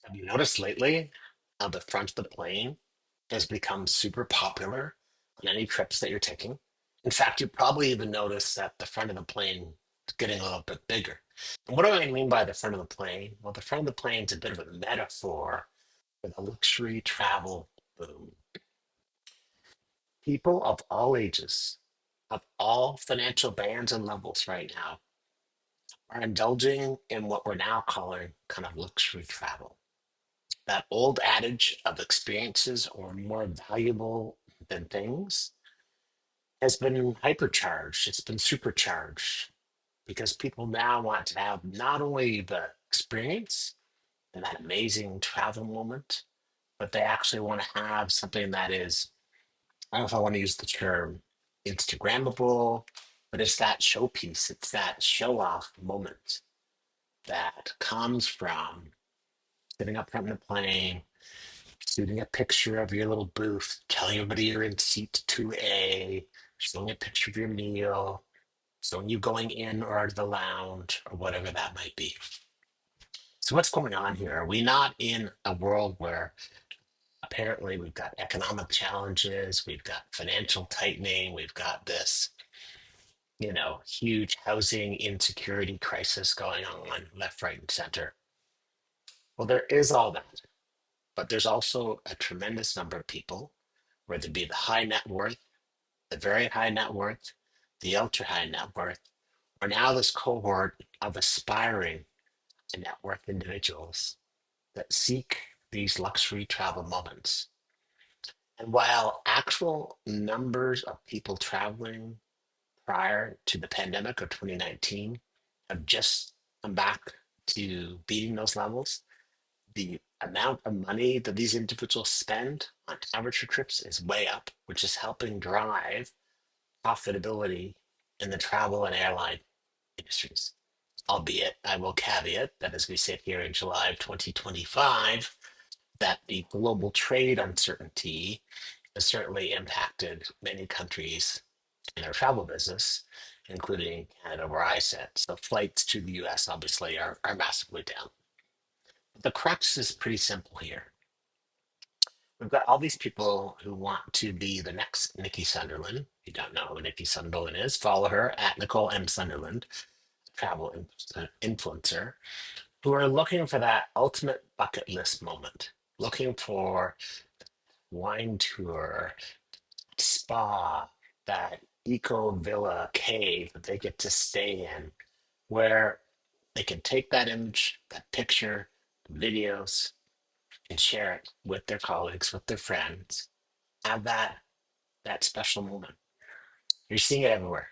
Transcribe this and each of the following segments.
Have you noticed lately how the front of the plane has become super popular on any trips that you're taking? In fact, you probably even noticed that the front of the plane is getting a little bit bigger. And what do I mean by the front of the plane? Well, the front of the plane is a bit of a metaphor for the luxury travel boom. People of all ages, of all financial bands and levels right now, are indulging in what we're now calling kind of luxury travel. That old adage of experiences are more valuable than things has been hypercharged. It's been supercharged because people now want to have not only the experience and that amazing travel moment, but they actually want to have something that is, I don't know if I want to use the term Instagrammable, but it's that showpiece, it's that show off moment that comes from sitting up front in the plane, shooting a picture of your little booth, telling everybody you're in seat 2A, showing a picture of your meal, showing you going in or out of the lounge, or whatever that might be. So, what's going on here? Are we not in a world where apparently we've got economic challenges, we've got financial tightening, we've got this, huge housing insecurity crisis going on left, right, and center? Well, there is all that, but there's also a tremendous number of people, whether it be the high net worth, the very high net worth, the ultra high net worth, or now this cohort of aspiring net worth individuals that seek these luxury travel moments. And while actual numbers of people traveling prior to the pandemic of 2019 have just come back to beating those levels, the amount of money that these individuals spend on average trips is way up, which is helping drive profitability in the travel and airline industries. Albeit, I will caveat that as we sit here in July of 2025, that the global trade uncertainty has certainly impacted many countries in their travel business, including Canada, where I sit. So flights to the US obviously are massively down. But the crux is pretty simple here. We've got all these people who want to be the next Nicki Sunderland. If you don't know who Nicki Sunderland is, follow her at Nicole M. Sunderland, travel influencer, who are looking for that ultimate bucket list moment, looking for wine tour, spa, that eco villa cave that they get to stay in, where they can take that image, that picture, videos, and share it with their colleagues, with their friends, have that special moment. You're seeing it everywhere.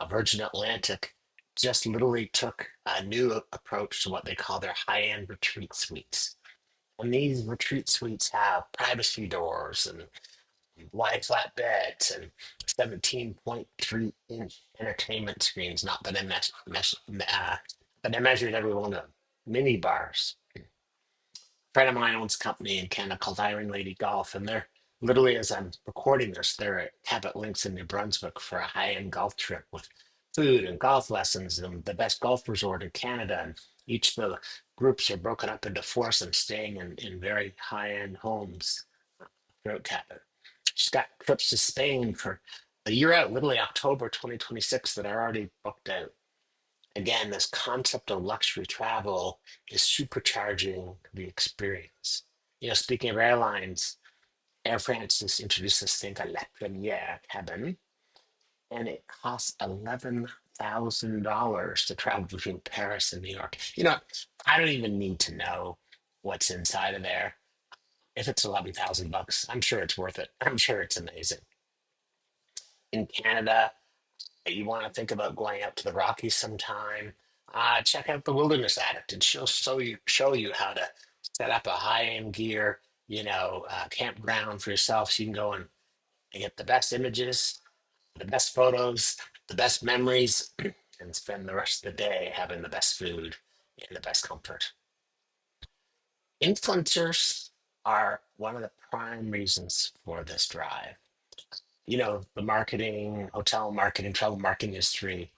Virgin Atlantic just literally took a new approach to what they call their high-end retreat suites. And these retreat suites have privacy doors and wide flat beds and 17.3-inch entertainment screens. Not that but I measured every one of them. Mini bars. A friend of mine owns a company in Canada called Iron Lady Golf, and they're literally, as I'm recording this, they're at Cabot Links in New Brunswick for a high-end golf trip with food and golf lessons and the best golf resort in Canada. And each of the groups are broken up into foursomes, staying in very high-end homes throughout Cabot. She's got trips to Spain for a year out, literally October 2026, that are already booked out. Again, this concept of luxury travel is supercharging the experience. Speaking of airlines, Air France has introduced this thing called La Premiere cabin, and it costs $11,000 to travel between Paris and New York. I don't even need to know what's inside of there. If it's 11,000 bucks, I'm sure it's worth it. I'm sure it's amazing. In Canada, you want to think about going out to the Rockies sometime, check out the Wilderness Addict, and she'll show you how to set up a high-end gear, campground for yourself, so you can go and get the best images, the best photos, the best memories, and spend the rest of the day having the best food and the best comfort. Influencers are one of the prime reasons for this drive. The marketing, hotel marketing, travel marketing industry,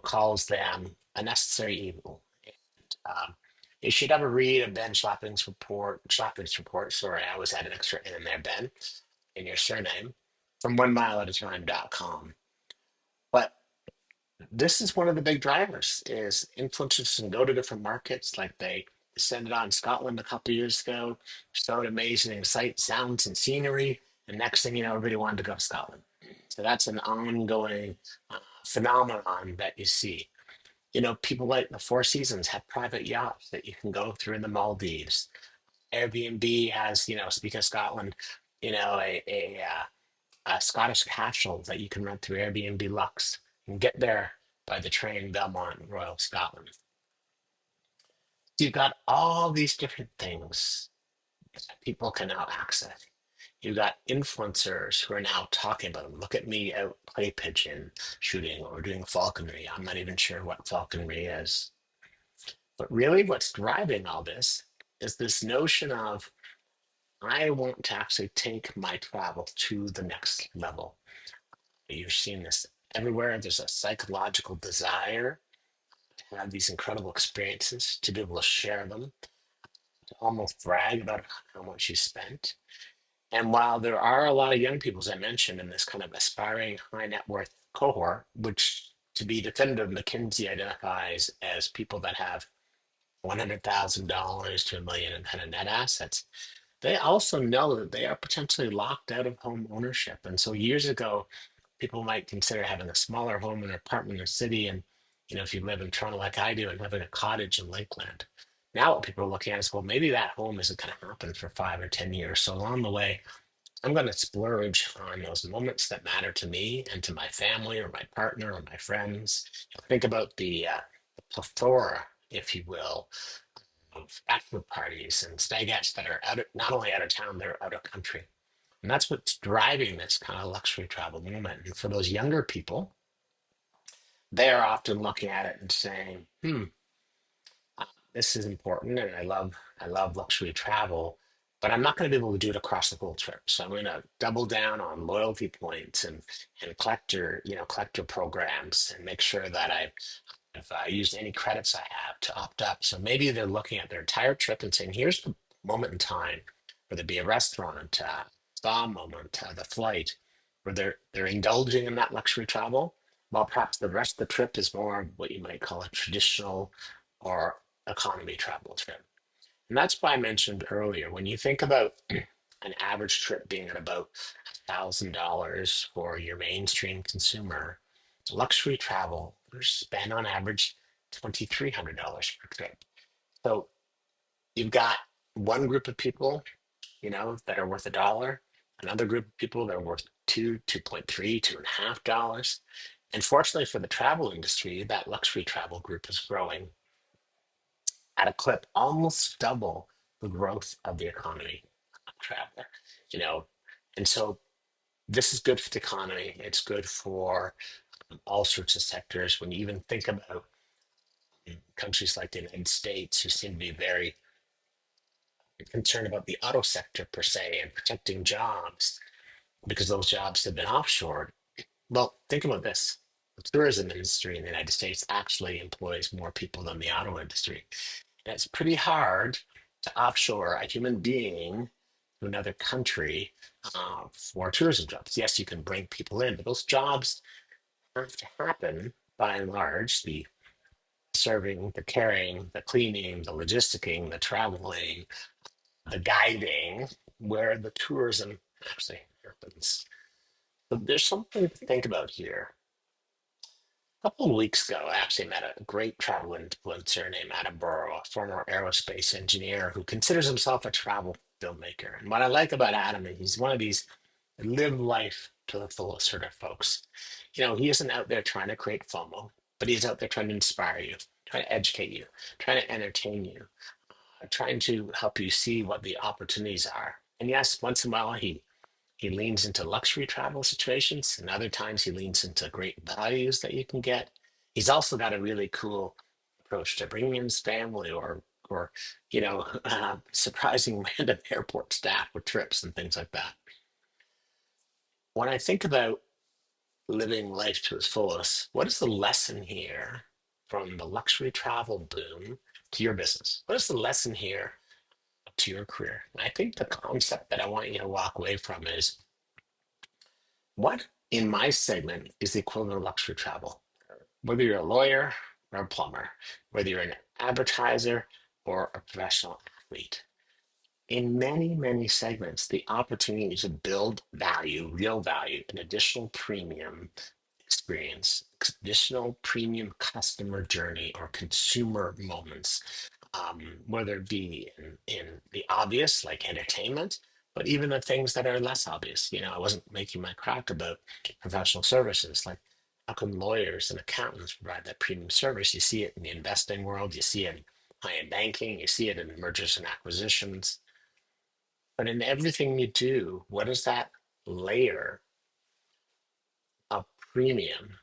calls them a necessary evil. Um, You should ever read a Ben Schlapping's report. Sorry, I always had an extra N in there, Ben, in your surname, from onemileatatime.com. But this is one of the big drivers is influencers can go to different markets. Like they descended on Scotland a couple years ago, showed amazing sights, sounds, and scenery. And next thing you know, everybody wanted to go to Scotland. So that's an ongoing phenomenon that you see. People like the Four Seasons have private yachts that you can go through in the Maldives. Airbnb has, speaking of Scotland, a Scottish castle that you can rent through Airbnb Lux and get there by the train Belmont Royal Scotland. You've got all these different things that people can now access. You've got influencers who are now talking about, look at me out clay pigeon shooting or doing falconry. I'm not even sure what falconry is. But really, what's driving all this is this notion of I want to actually take my travel to the next level. You're seeing this everywhere. There's a psychological desire to have these incredible experiences, to be able to share them, to almost brag about how much you spent. And while there are a lot of young people, as I mentioned, in this kind of aspiring high net worth cohort, which to be definitive, McKinsey identifies as people that have $100,000 to a million in kind of net assets, they also know that they are potentially locked out of home ownership. And so years ago, people might consider having a smaller home in an apartment in a city. And, if you live in Toronto like I do and having a cottage in Lakeland. Now what people are looking at is, well, maybe that home isn't going to happen for 5 or 10 years. So along the way, I'm going to splurge on those moments that matter to me and to my family or my partner or my friends. Think about the plethora, if you will, of bachelor parties and stagettes that are not only out of town, they're out of country. And that's what's driving this kind of luxury travel movement. And for those younger people, they're often looking at it and saying, this is important and I love luxury travel, but I'm not going to be able to do it across the whole trip. So I'm going to double down on loyalty points and collector programs and make sure that I've used any credits I have to opt up. So maybe they're looking at their entire trip and saying, here's the moment in time where there be a restaurant, spa moment, the flight, where they're indulging in that luxury travel, while perhaps the rest of the trip is more of what you might call a traditional or economy travel trip. And that's why I mentioned earlier, when you think about an average trip being at about $1,000 for your mainstream consumer, luxury travel, we spend on average $2,300 per trip. So you've got one group of people, that are worth $1, another group of people that are worth 2.3, $2.50. And fortunately for the travel industry, that luxury travel group is growing at a clip almost double the growth of the economy traveler, you know. And so this is good for the economy. It's good for all sorts of sectors. When you even think about countries like the United States, who seem to be very concerned about the auto sector per se and protecting jobs because those jobs have been offshored. Well, think about this. The tourism industry in the United States actually employs more people than the auto industry. And it's pretty hard to offshore a human being to another country for tourism jobs. Yes, you can bring people in, but those jobs have to happen by and large. The serving, the caring, the cleaning, the logisticking, the traveling, the guiding, where the tourism actually happens. So there's something to think about here. A couple of weeks ago, I actually met a great travel influencer named Adam Burrow, a former aerospace engineer who considers himself a travel filmmaker. And what I like about Adam is he's one of these live life to the fullest sort of folks. He isn't out there trying to create FOMO, but he's out there trying to inspire you, trying to educate you, trying to entertain you, trying to help you see what the opportunities are. And yes, once in a while he leans into luxury travel situations, and other times he leans into great values that you can get. He's also got a really cool approach to bringing in his family or surprising random airport staff with trips and things like that. When I think about living life to its fullest, what is the lesson here from the luxury travel boom to your business? What is the lesson here to your career? And I think the concept that I want you to walk away from is what in my segment is the equivalent of luxury travel? Whether you're a lawyer or a plumber, whether you're an advertiser or a professional athlete. In many, many segments, the opportunity to build value, real value, an additional premium experience, additional premium customer journey or consumer moments, whether it be in the obvious, like entertainment, but even the things that are less obvious. You know, I wasn't making my crack about professional services. Like, how can lawyers and accountants provide that premium service? You see it in the investing world, you see it in high-end banking, you see it in mergers and acquisitions. But in everything you do, what is that layer of premium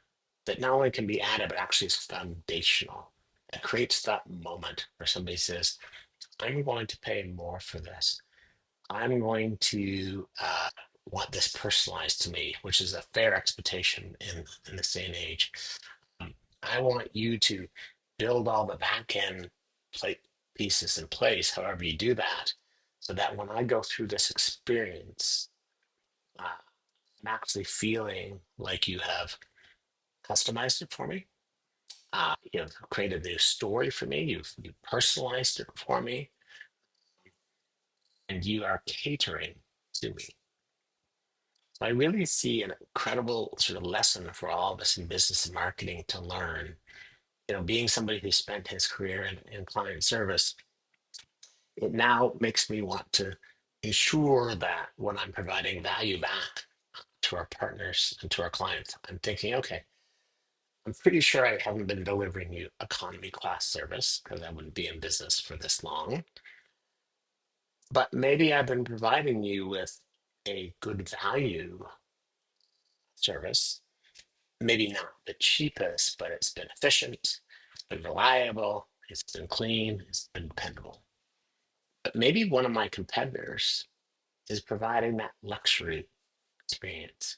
that not only can be added, but actually is foundational? It creates that moment where somebody says, I'm going to pay more for this. I'm going to want this personalized to me, which is a fair expectation in this day and age. Um, I want you to build all the back end plate pieces in place, however you do that, so that when I go through this experience, uh, I'm actually feeling like you have customized it for me. You've created a new story for me. You've personalized it for me, and you are catering to me. So I really see an incredible sort of lesson for all of us in business and marketing to learn. You know, being somebody who spent his career in client service, it now makes me want to ensure that when I'm providing value back to our partners and to our clients, I'm thinking, okay, I'm pretty sure I haven't been delivering you economy class service because I wouldn't be in business for this long. But maybe I've been providing you with a good value service. Maybe not the cheapest, but it's been efficient, it's been reliable, it's been clean, it's been dependable. But maybe one of my competitors is providing that luxury experience,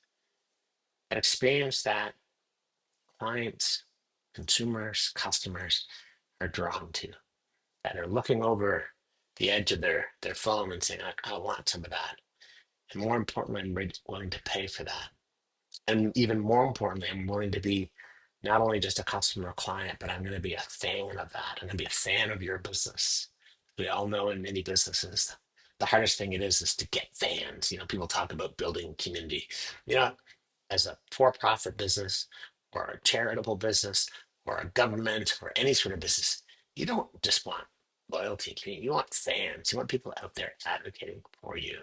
an experience that clients, consumers, customers are drawn to, that are looking over the edge of their phone and saying, I want some of that. And more importantly, I'm willing to pay for that. And even more importantly, I'm willing to be not only just a customer or client, but I'm going to be a fan of that. I'm going to be a fan of your business. We all know in many businesses, the hardest thing it is to get fans. You know, people talk about building community. You know, as a for-profit business or a charitable business or a government or any sort of business, you don't just want loyalty and community. You want fans. You want people out there advocating for you.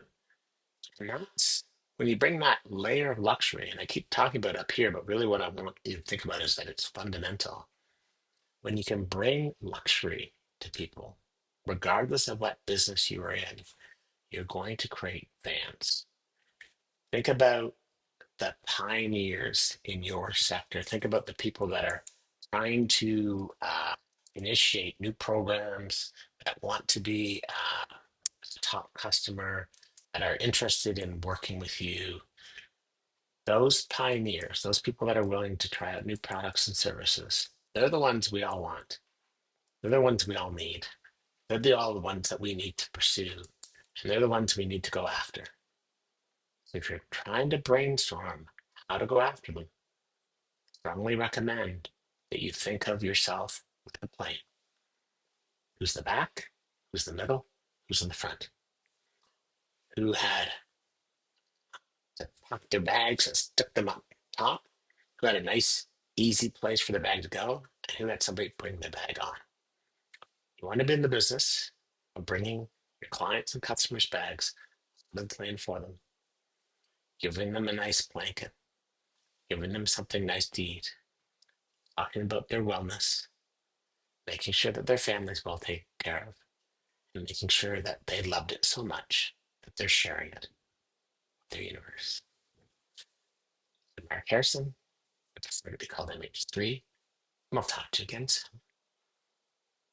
And that's when you bring that layer of luxury, and I keep talking about it up here, but really what I want you to think about is that it's fundamental. When you can bring luxury to people, regardless of what business you are in, you're going to create fans. Think about the pioneers in your sector. Think about the people that are trying to initiate new programs, that want to be a top customer, that are interested in working with you. Those pioneers, those people that are willing to try out new products and services, they're the ones we all want. They're the ones we all need. All the ones that we need to pursue. And they're the ones we need to go after. So if you're trying to brainstorm how to go after them, strongly recommend that you think of yourself with a plane. Who's the back? Who's the middle? Who's in the front? Who had packed their bags and stuck them up top? Who had a nice, easy place for the bag to go? And who had somebody bring the bag on? You want to be in the business of bringing your clients and customers bags, then plan for them, giving them a nice blanket, giving them something nice to eat, talking about their wellness, making sure that their family's well taken care of, and making sure that they loved it so much that they're sharing it with their universe. I'm Mark Harrison. I prefer to be called MH3. And I'll talk to you again soon.